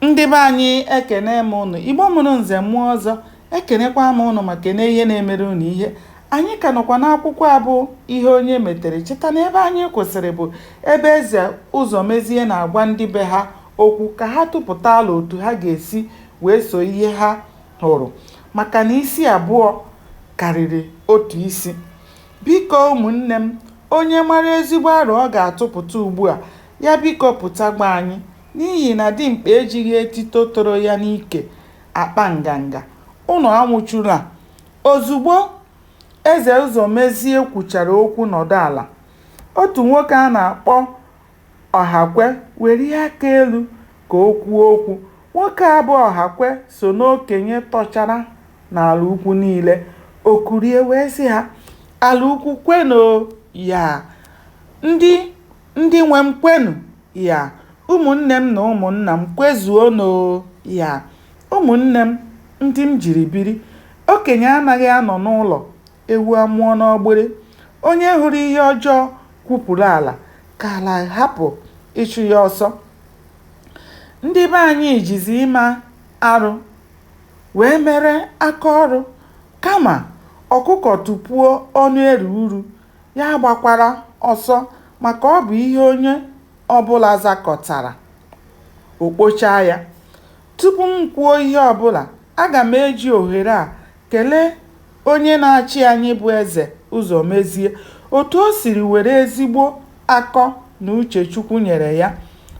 Ndị be anyị ekene m unu. Igbo mụrụ nze mmụọ ọzọ, ekenekwa m unu ma kene ihe na-emere unu ihe. Anyị ka nọkwa n'akwụkwọ abụ ihe onye metere. Cheta na ebe anyị kwụsịrị bụ ebe eze Ụzọmezie na-agwa ndị be ha okwu ka ha tụpụta ala otu ha ga-esi wee so ihe ha hụrụ, maka na isi abụọ karịrị otu isi. Biko ụmụnne m, onye mara ezigbo aro ọ ga-atụpụta ugbu a, ya biko pụta gba anyị, n'ihi na dimkpa ejighị etito toro ya n'ike akpa nganga. Unu anwụchula. Ozugbo eze Ụzọmezie kwuchara okwu nọdụ ala, otu nwoke a na-akpọ Ọhakwe were aka elu ka o kwuo okwu. Nwoke a bụ Ọhakwe so n'okenye tọchara n'ala ukwu niile. O kurie wee sị ha, ala ukwu kwenu ya, ndị nwe m kwenu ya, ụmụnne m na ụmụnna m kwezuonụ ya. Ụmụnne m ndị m jiri biri, okenye anaghị anọ n'ụlọ ewu amụọ n'ogbere. Onye hụrụ ihe ọjọọ kwupụrụ ala ka ala hapụ ịchụ ya ọsọ. Ndị be anyị jizi ịma arụ wee mere aka ọrụ, kama ọkụkọ tupuo ọnụ eri uru ya gbakwara ọsọ, maka ọ bụ ihe onye ọbụla zakọtara okpocha ya. Tupu m kwuo ihe ọbụla, aga m eji ohere a kelee onye na-achị anyị bụ eze Ụzọmezie, otu o siri were ezigbo akọ na uche Chukwu nyere ya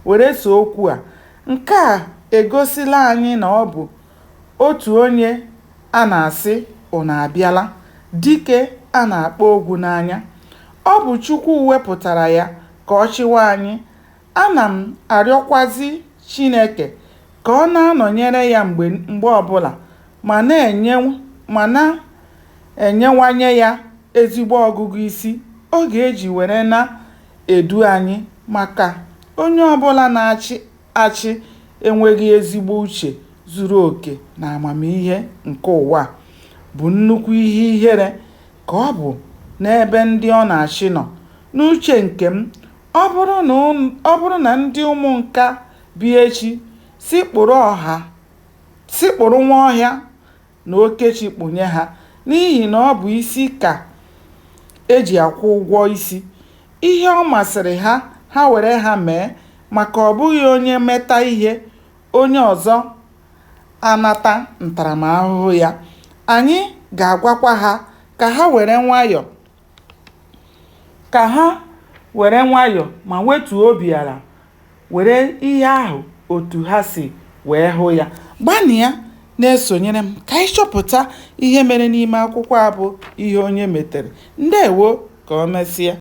were so okwu a. Nke a egosila anyị na ọ bụ otu onye a na-asị unu abịala, dike a na-akpọ ogwu n'anya. Ọ bụ Chukwu wepụtara ya ka ọ chịwa anyị. Ana m arịọkwazi Chineke ka ọ na-anọnyere ya mgbe ọbụla ma na-enyewanye ya ezigbo ọgụgụ isi ọ ga-eji were na-edu anyị, maka onye ọbụla na-achị achị enweghị ezigbo uche zuru oke na amamihe nke ụwa bụ nnukwu ihe ihere ka ọ bụ n'ebe ndị ọ na-achị nọ. N'uche nke m, ọ bụrụ na ndị ụmụ nka bi echi sikpụrụ nwa ọhịa na okechi kpunye ha, n'ihi na ọ bụ isi ka eji akwụ ụgwọ isi. Ihe ọ masịrị ha were ha mee, maka ọ bụghị onye meta ihe onye ọzọ anata ntaramahụhụ ya. Anyị ga-agwakwa ha ka ha were nwayọ ma wetuo obi ala, were ihe ahụ otu ha si wee hụ ya. Gbanịa na-esonyere m ka anyị chọpụta ihe mere n'ime akwụkwọ a bụ ihe onye metere. Ndewo, ka o mesịa.